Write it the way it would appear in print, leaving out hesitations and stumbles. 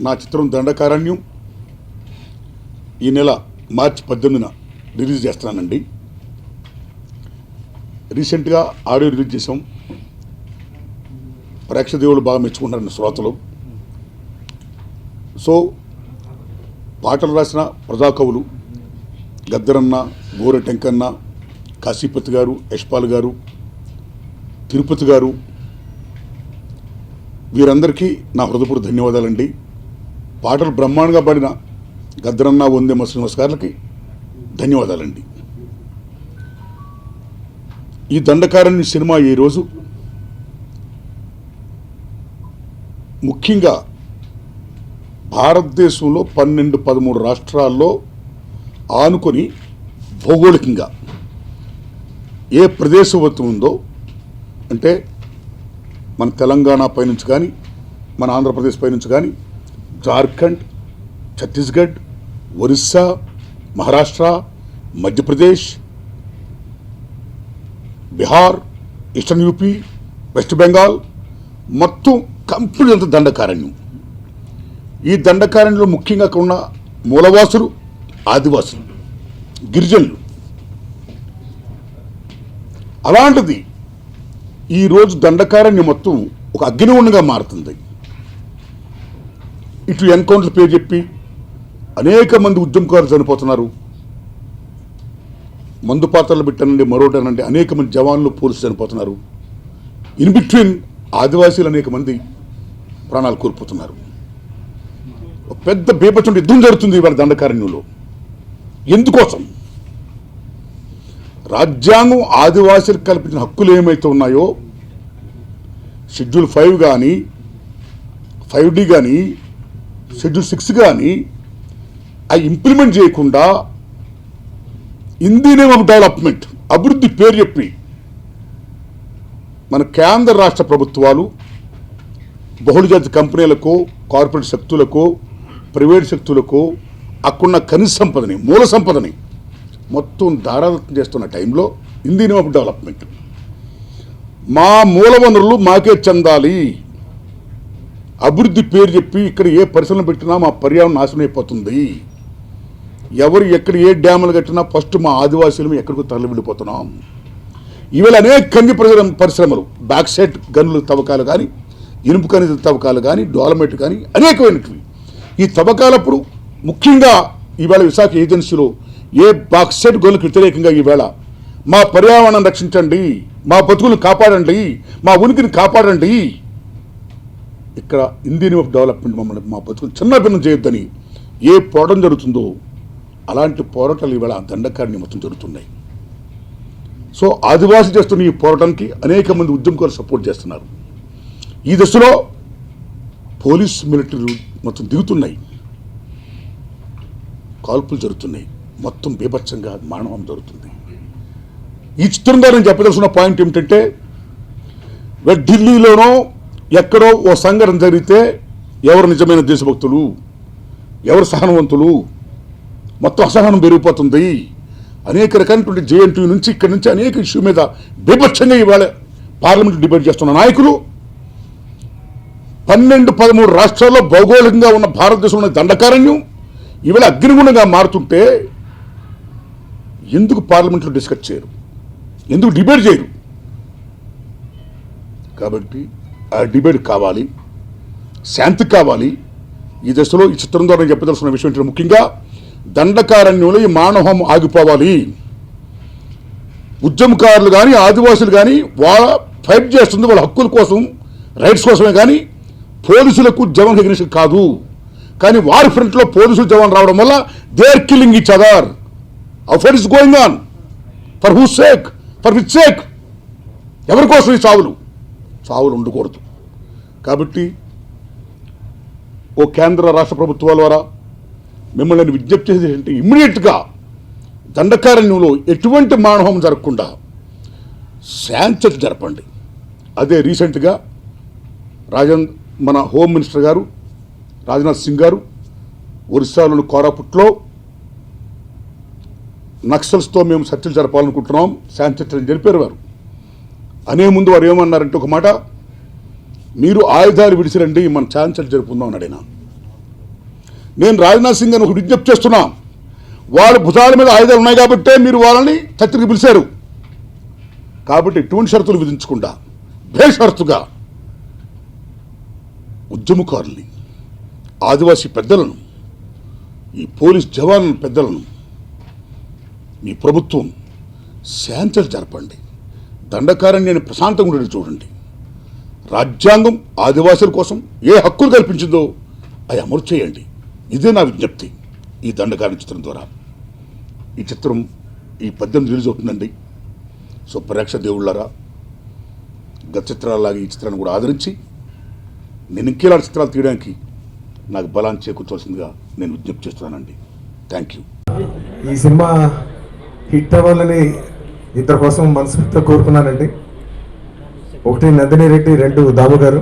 నా చిత్రం దండకారణ్యం ఈ నెల మార్చి 18న రిలీజ్ చేస్తున్నానండి. రీసెంట్గా ఆడియో రిలీజ్ చేసాం. ప్రేక్షదేవులు బాగా మెచ్చుకుంటారని శ్రోతలు. సో పాటలు రాసిన ప్రజాకవులు గద్దరన్న, గోరె టెంకన్న, కాశీపతి గారు, యశ్పాల్ గారు, తిరుపతి గారు, వీరందరికీ నా హృదయపూర్వక ధన్యవాదాలండి. పాటలు బ్రహ్మాండంగా పాడిన గద్దరన్న, వందేమ శ్రీనివాస్ గారికి ధన్యవాదాలండి. ఈ దండకారణ్య సినిమా ఈరోజు ముఖ్యంగా భారతదేశంలో 12-13 రాష్ట్రాల్లో ఆనుకొని భౌగోళికంగా ఏ ప్రదేశవత్వం ఉందో, అంటే మన తెలంగాణ పైనుంచి కానీ, మన ఆంధ్రప్రదేశ్ పైనుంచి కానీ, Jharkhand, Chhattisgarh, Orissa, Maharashtra, Madhya Pradesh, Bihar, eastern UP, west Bengal మొత్తం కంప్లీట్ అంత దండకారణ్యం. ఈ దండకారణ్యంలో ముఖ్యంగా అక్కడ ఉన్న మూలవాసులు, ఆదివాసులు, గిరిజనులు. అలాంటిది ఈరోజు దండకారణ్యం మొత్తం ఒక అగ్నిగుండంగా మారుతుంది. ఇటు ఎన్కౌంటర్ పేరు చెప్పి అనేక మంది ఉద్యమకారులు చనిపోతున్నారు. మందు పాత్రలు పెట్టానండి, మరోటనండి, అనేక మంది జవాన్లు, పోలీసులు చనిపోతున్నారు. ఇన్ బిట్వీన్ ఆదివాసీలు అనేక మంది ప్రాణాలు కోల్పోతున్నారు. ఒక పెద్ద బీభత్సం యుద్ధం జరుగుతుంది ఇవాళ దండకారణ్యంలో. ఎందుకోసం? రాజ్యాంగం ఆదివాసీలకు కల్పించిన హక్కులు ఏమైతే ఉన్నాయో, షెడ్యూల్ 5 కానీ, 5D కానీ, షెడ్యూల్ 6 కానీ అవి ఇంప్లిమెంట్ చేయకుండా in the name of development, అభివృద్ధి పేరు చెప్పి మన కేంద్ర రాష్ట్ర ప్రభుత్వాలు బహుళజాతి కంపెనీలకు, కార్పొరేట్ శక్తులకు, ప్రైవేట్ శక్తులకు అక్కడున్న ఖనిజ సంపదని, మూల సంపదని మొత్తం దారాదత్తం చేస్తున్న టైంలో in the name of development మా మూల వనరులు మాకే చెందాలి, అభివృద్ధి పేరు చెప్పి ఇక్కడ ఏ పరిశ్రమలు పెట్టినా మా పర్యావరణం నాశనం అయిపోతుంది, ఎవరు ఎక్కడ ఏ డ్యాములు కట్టినా ఫస్ట్ మా ఆదివాసీలు ఎక్కడికి తరలి వెళ్ళిపోతున్నాం. ఇవాళ అనేక ఖనిజ పరిశ్రమలు, బ్యాక్సైట్ గనుల తవ్వకాలు కానీ, ఇనుపు ఖనిజ తవ్వకాలు కానీ, డోలమైట్ కానీ అనేకమైనవి. ఈ తవ్వకాలప్పుడు ముఖ్యంగా ఈవేళ విశాఖ ఏజెన్సీలో ఏ బాక్సైట్ గనులకు వ్యతిరేకంగా ఈవేళ మా పర్యావరణం రక్షించండి, మా బతుకులను కాపాడండి, మా ఉనికిని కాపాడండి, ఇక్కడ in the name of development మమ్మల్ని మా బతుకులు చిన్న భిన్నం చేయొద్దని ఏ పోరాటం జరుగుతుందో అలాంటి పోరాటాలు ఈవేళ దండకారణ్యం మొత్తం జరుగుతున్నాయి. సో ఆదివాసీ చేస్తున్న ఈ పోరాటానికి అనేక మంది ఉద్యమకారులు సపోర్ట్ చేస్తున్నారు. ఈ దశలో పోలీస్, మిలిటరీ మొత్తం దిగుతున్నాయి, కాల్పులు జరుగుతున్నాయి, మొత్తం బీభత్సంగా మానవం జరుగుతుంది. ఈ చిత్రం ద్వారా నేను చెప్పదలసిన పాయింట్ ఏమిటంటే, ఢిల్లీలోనో ఎక్కడో ఓ సంఘటన జరిగితే ఎవరు నిజమైన దేశభక్తులు, ఎవరు సహనవంతులు, మొత్తం అసహనం పెరిగిపోతుంది. అనేక రకాలైనటువంటి JNTU నుంచి ఇక్కడి నుంచి అనేక ఇష్యూ మీద బీభత్సంగా ఇవాళ పార్లమెంట్ డిబేట్ చేస్తున్న నాయకులు 12-13 రాష్ట్రాల్లో భౌగోళికంగా ఉన్న భారతదేశంలో ఉన్న దండకారణ్యం ఇవాళ అగ్నిగుండంగా మారుతుంటే ఎందుకు పార్లమెంట్లో డిస్కస్ చేయరు, ఎందుకు డిబేట్ చేయరు? కాబట్టి ఆ డిబేట్ కావాలి, శాంతి కావాలి. ఈ దశలో ఈ చిత్రం ద్వారా చెప్పదలసిన విషయం ఏంటంటే, ముఖ్యంగా దండకారణ్యంలో ఈ మానవం ఆగిపోవాలి. ఉద్యమకారులు కానీ, ఆదివాసులు కానీ వాళ్ళ ఫైట్ చేస్తుంది వాళ్ళ హక్కుల కోసం, రైట్స్ కోసమే కానీ పోలీసులకు జవాన్ ఎగ్నిషన్ కాదు. కానీ వారి ఫ్రంట్లో పోలీసులు జవాన్ రావడం వల్ల they are killing each other. Affair is going on. For who sake, for which sake? ఎవరి కోసం ఈ చావులు ఉండకూడదు. కాబట్టి ఓ కేంద్ర రాష్ట్ర ప్రభుత్వాల ద్వారా మిమ్మల్ని విజ్ఞప్తి చేసేది ఏంటి, ఇమ్మీడియట్గా దండకారణ్యంలో ఎటువంటి మానవం జరగకుండా శాంతి జరపండి. అదే రీసెంట్గా మన హోమ్ మినిస్టర్ గారు రాజ్నాథ్ సింగ్ గారు ఒరిస్సాలోని కోరాపుట్లో నక్సల్స్తో మేము చర్చలు జరపాలనుకుంటున్నాం, శాంతి చర్చలు జరిపారు. వారు అనే ముందు వారు ఏమన్నారంటే, ఒక మాట, మీరు ఆయుధాలు విడిచిరండి, మన శాంతి చర్చలు జరుపుకుందాం అన్నాడు ఆయన. నేను రాజ్నాథ్ సింగ్ అని ఒక విజ్ఞప్తి చేస్తున్నా. వాళ్ళ భుజాల మీద ఆయుధాలు ఉన్నాయి కాబట్టే మీరు వాళ్ళని చర్చకి పిలిచారు. కాబట్టి ఎటువంటి షరతులు విధించకుండా బేషరతుగా ఉద్యమకారుల్ని, ఆదివాసీ పెద్దలను, ఈ పోలీస్ జవాన్ల పెద్దలను మీ ప్రభుత్వం శాంతిలు జరపండి. దండకారణ్యాన్ని ప్రశాంతంగా ఉండేది చూడండి. రాజ్యాంగం ఆదివాసుల కోసం ఏ హక్కులు కల్పించిందో అవి అమలు చేయండి. ఇదే నా విజ్ఞప్తి ఈ దండకారణ్య చిత్రం ద్వారా. ఈ చిత్రం ఈ 18 రిలీజ్ అవుతుందండి. సో ప్రేక్షక దేవుళ్ళారా, గత చిత్రాలలాగా ఈ చిత్రాన్ని కూడా ఆదరించి నేను ఇంకేలాంటి చిత్రాలు తీయడానికి నాకు బలాన్ని చేకూర్చవలసిందిగా నేను విజ్ఞప్తి చేస్తున్నానండి. Thank you. ఈ సినిమా హిట్ అవ్వాలని ఇద్దరి కోసం మనస్ఫూర్తిగా కోరుకున్నానండి. ఒకటి నందిని రెడ్డి, 2 దాము గారు.